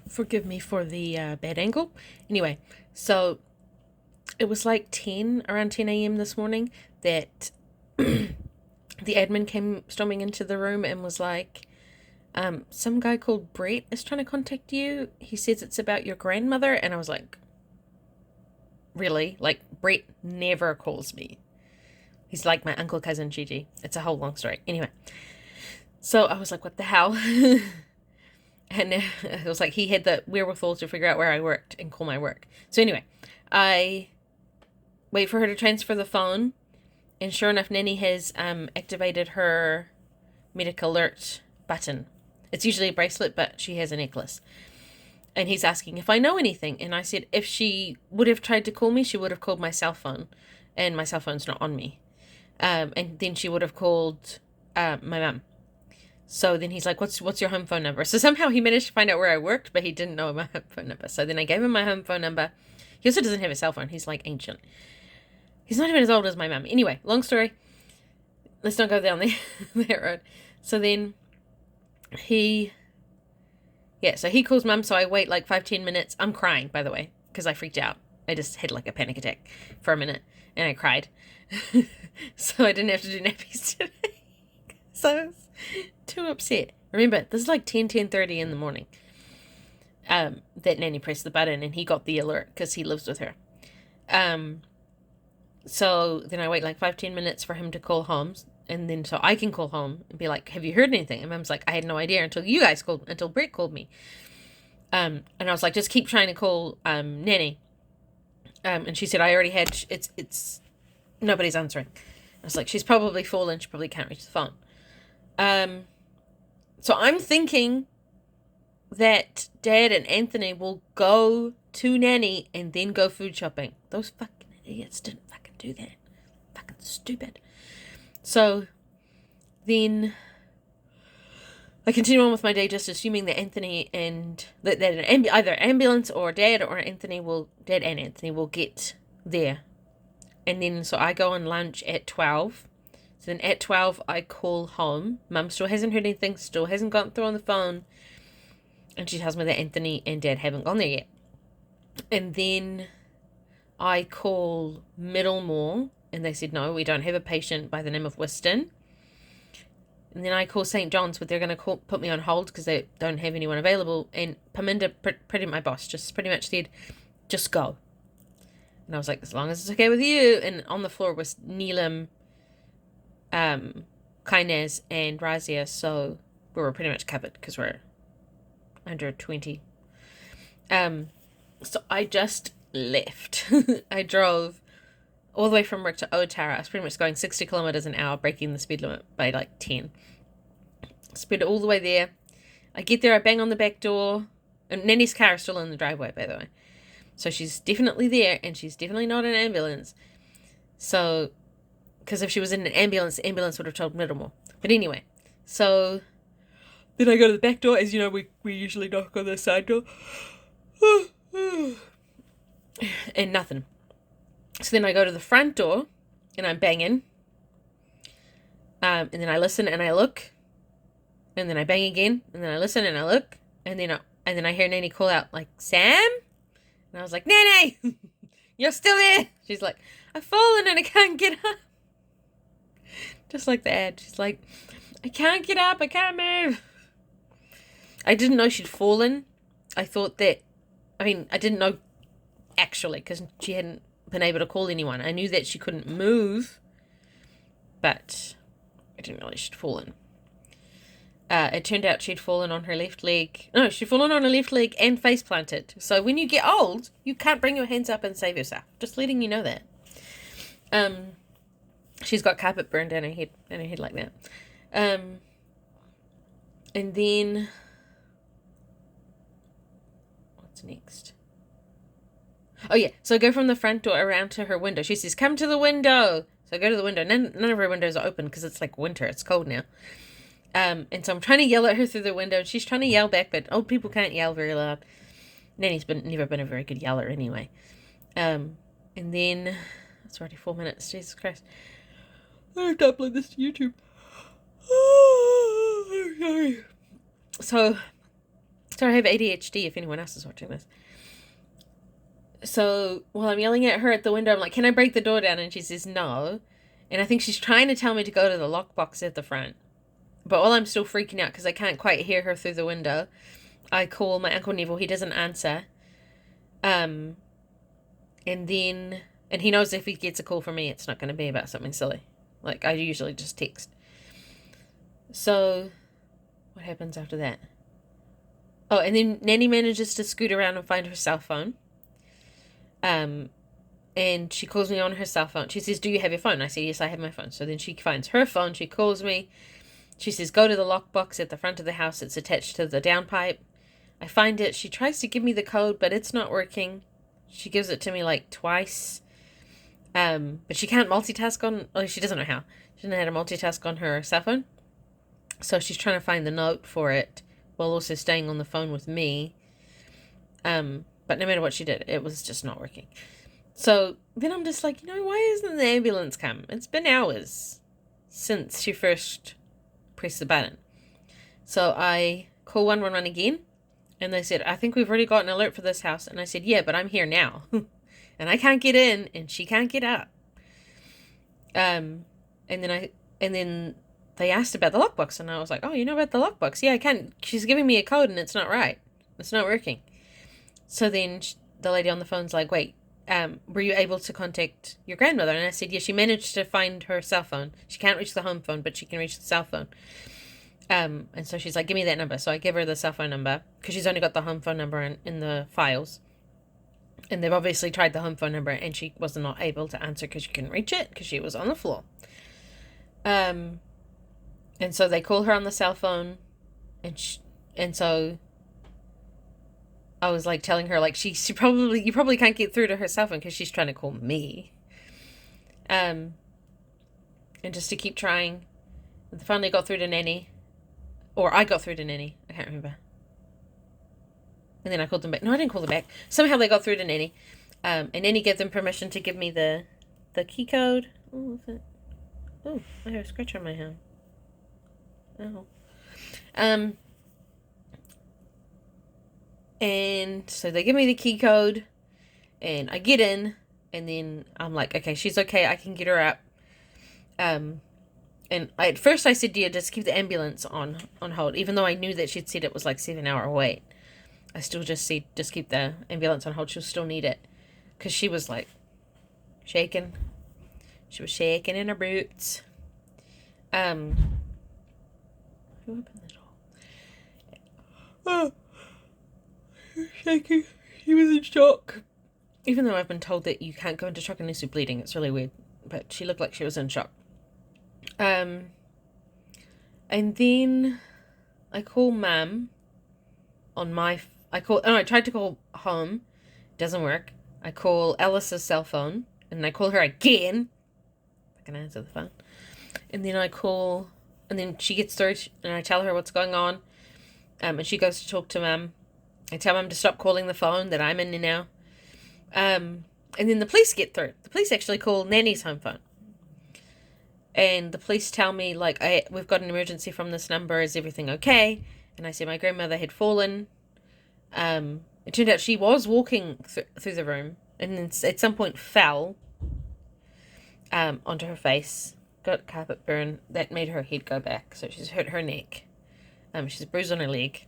Forgive me for the bad angle. Anyway, so it was like around 10 a.m. this morning that the admin came storming into the room and was like, some guy called Brett is trying to contact you. He says it's about your grandmother. And I was like, really? Like, Brett never calls me. He's like my uncle, cousin, Gigi. It's a whole long story. Anyway, so I was like, what the hell? And it was like he had the wherewithal to figure out where I worked and call my work. So anyway, I wait for her to transfer the phone. And sure enough, Nanny has activated her medic alert button. It's usually a bracelet, but she has a necklace. And he's asking if I know anything. And I said if she would have tried to call me, she would have called my cell phone. And my cell phone's not on me. And then she would have called my mum. So then he's like, what's your home phone number? So somehow he managed to find out where I worked, but he didn't know my home phone number. So then I gave him my home phone number. He also doesn't have a cell phone. He's like ancient. He's not even as old as my mum. Anyway, long story. Let's not go down that road. So then so he calls mum. So I wait like 5-10 minutes. I'm crying, by the way, because I freaked out. I just had like a panic attack for a minute and I cried. So I didn't have to do nappies today. So I was too upset. Remember, this is like 10:30 in the morning. That Nanny pressed the button and he got the alert because he lives with her. So then I wait like 5-10 minutes for him to call home, and then so I can call home and be like, have you heard anything? And Mum's like, I had no idea until Brett called me. And I was like, just keep trying to call Nanny. And she said, I already had, it's nobody's answering. I was like, she's probably fallen, she probably can't reach the phone. So I'm thinking that Dad and Anthony will go to Nanny and then go food shopping. Those fucking idiots didn't fucking do that. Fucking stupid. So then I continue on with my day, just assuming that Anthony and that either ambulance or Dad and Anthony will get there. And then so I go on lunch at 12. So then at 12 I call home. Mum still hasn't heard anything, still hasn't gotten through on the phone. And she tells me that Anthony and Dad haven't gone there yet. And then I call Middlemore, and they said, no, we don't have a patient by the name of Whiston. And then I call St. John's, but they're going to put me on hold because they don't have anyone available. And Paminda, my boss, just pretty much said, just go. And I was like, as long as it's okay with you. And on the floor was Neelam, Kainaz, and Razia. So we were pretty much covered because we're under 20. So I just left. I drove all the way from work to Otara. I was pretty much going 60 kilometers an hour, breaking the speed limit by like 10. Sped all the way there. I get there, I bang on the back door. And Nanny's car is still in the driveway, by the way. So she's definitely there, and she's definitely not in an ambulance. So, because if she was in an ambulance, the ambulance would have told Middlemore. But anyway, so then I go to the back door. As you know, we usually knock on the side door. And nothing. So then I go to the front door, and I'm banging. And then I listen and I look. And then I bang again. And then I listen and I look. And then I hear Nanny call out, like, Sam? And I was like, Nanny! You're still there! She's like, I've fallen and I can't get up. Just like the ad. She's like, I can't get up, I can't move. I didn't know she'd fallen. I didn't know actually, because she hadn't been able to call anyone. I knew that she couldn't move, but I didn't realize she'd fallen. It turned out she'd fallen on her left leg. No, she'd fallen on her left leg and face planted. So when you get old, you can't bring your hands up and save yourself. Just letting you know that. She's got carpet burned down her head like that. And then what's next? Oh yeah, so I go from the front door around to her window. She says, come to the window. So I go to the window. None of her windows are open because it's like winter. It's cold now. And so I'm trying to yell at her through the window. She's trying to yell back, but old people can't yell very loud. Nanny's never been a very good yeller anyway. And then it's already 4 minutes. Jesus Christ. I have to upload this to YouTube. Oh, sorry. So So I have ADHD if anyone else is watching this. So while I'm yelling at her at the window, I'm like, can I break the door down? And she says no. And I think she's trying to tell me to go to the lockbox at the front. But while I'm still freaking out because I can't quite hear her through the window, I call my Uncle Neville. He doesn't answer. And he knows if he gets a call from me, it's not going to be about something silly. Like, I usually just text. So, what happens after that? Oh, and then Nanny manages to scoot around and find her cell phone. And she calls me on her cell phone. She says, do you have your phone? I say, yes, I have my phone. So then she finds her phone. She calls me. She says, go to the lockbox at the front of the house. It's attached to the downpipe. I find it. She tries to give me the code, but it's not working. She gives it to me like twice. But she can't multitask on... Oh, she doesn't know how. She doesn't know how to multitask on her cell phone. So she's trying to find the note for it while also staying on the phone with me. But no matter what she did, it was just not working. So then I'm just like, why isn't the ambulance come? It's been hours since she first pressed the button. So I call 111 again. And they said, I think we've already got an alert for this house. And I said, yeah, but I'm here now. And I can't get in and she can't get up. And then they asked about the lockbox. And I was like, oh, you know about the lockbox? Yeah, I can. She's giving me a code and it's not right. It's not working. So then the lady on the phone's like, wait, were you able to contact your grandmother? And I said, yeah, she managed to find her cell phone. She can't reach the home phone, but she can reach the cell phone. And so she's like, give me that number. So I give her the cell phone number because she's only got the home phone number in the files. And they've obviously tried the home phone number and she was not able to answer because she couldn't reach it because she was on the floor. And so they call her on the cell phone and so I was like telling her like you probably can't get through to her cell phone because she's trying to call me. And just to keep trying. And finally got through to Nanny. Or I got through to Nanny. I can't remember. And then I called them back. No, I didn't call them back. Somehow they got through to Nanny. And Nanny gave them permission to give me the key code. Oh, what's it? Oh, I have a scratch on my hand. Oh. And so they give me the key code. And I get in. And then I'm like, okay, she's okay. I can get her up. And at first I said, yeah, just keep the ambulance on hold. Even though I knew that she'd said it was like 7-hour wait. I still just said, just keep the ambulance on hold. She'll still need it. Because she was like shaking. She was shaking in her boots. Who opened the door? Oh. Shaking. She was in shock. Even though I've been told that you can't go into shock unless you're bleeding. It's really weird. But she looked like she was in shock. And then I call Mum on my... I tried to call home. Doesn't work. I call Alice's cell phone. And I call her again. I can answer the phone. And then I call... And then she gets through and I tell her what's going on. And she goes to talk to Mum. I tell Mum to stop calling the phone, that I'm in there now. And then the police get through. The police actually call Nanny's home phone. And the police tell me, like, we've got an emergency from this number. Is everything okay? And I said my grandmother had fallen. It turned out she was walking through the room. And then at some point fell onto her face. Got carpet burn. That made her head go back. So she's hurt her neck. She's bruised on her leg.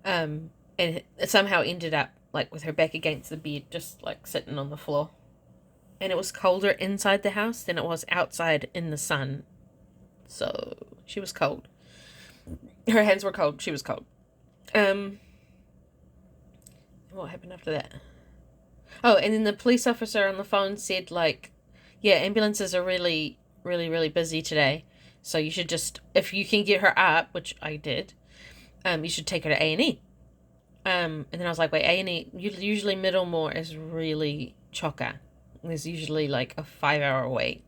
And it somehow ended up, like, with her back against the bed. Just, like, sitting on the floor. And it was colder inside the house than it was outside in the sun. So, she was cold. Her hands were cold. She was cold. What happened after that? Oh, and then the police officer on the phone said, like, yeah, ambulances are really, really, really busy today. So you should just, if you can get her up, which I did, you should take her to A&E. And then I was like, wait, A&E, usually Middlemore is really chocker. There's usually like a 5-hour wait.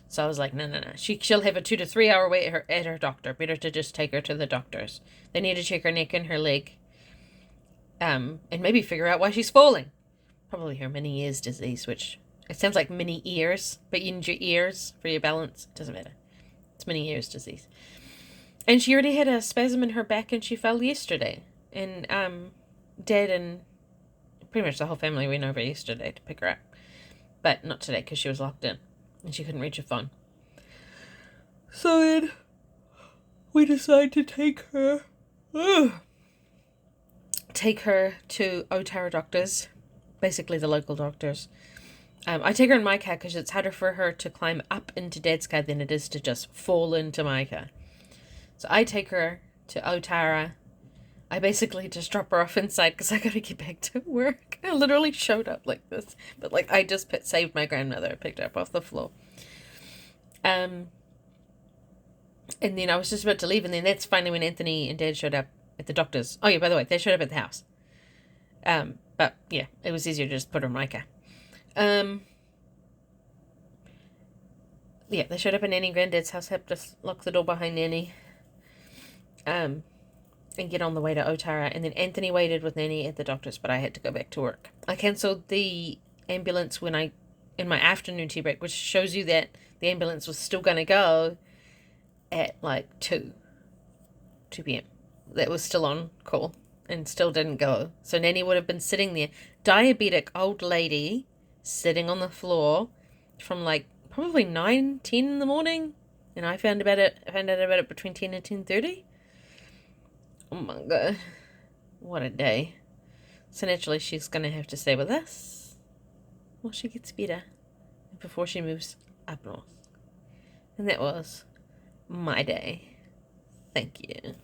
So I was like, no. She'll have a 2 to 3 hour wait at her doctor. Better to just take her to the doctors. They need to check her neck and her leg. And maybe figure out why she's falling. Probably her mini ears disease, which it sounds like mini ears, but you need your ears for your balance. It doesn't matter. It's mini ears disease. And she already had a spasm in her back and she fell yesterday. And Dad and pretty much the whole family went over yesterday to pick her up. But not today because she was locked in and she couldn't reach her phone. So then we decided to take her to Otara doctors, basically the local doctors. I take her in my car because it's harder for her to climb up into Dad's car than it is to just fall into my car. So I take her to Otara. I basically just drop her off inside because I gotta get back to work. I literally showed up like this, but like I just saved my grandmother. I picked her up off the floor. And then I was just about to leave, and then that's finally when Anthony and Dad showed up at the doctor's. Oh yeah, by the way, they showed up at the house. But yeah, it was easier to just put her in my car. Yeah, they showed up at Nanny and Granddad's house. Had to lock the door behind Nanny. And get on the way to Otara. And then Anthony waited with Nanny at the doctor's, but I had to go back to work. I cancelled the ambulance in my afternoon tea break, which shows you that the ambulance was still going to go at like 2 p.m. That was still on call and still didn't go. So Nanny would have been sitting there, diabetic old lady, sitting on the floor from like probably 9, 10 in the morning. And I found out about it between 10 and 10:30. Oh my God. What a day. So naturally she's going to have to stay with us while she gets better before she moves up north. And that was my day. Thank you.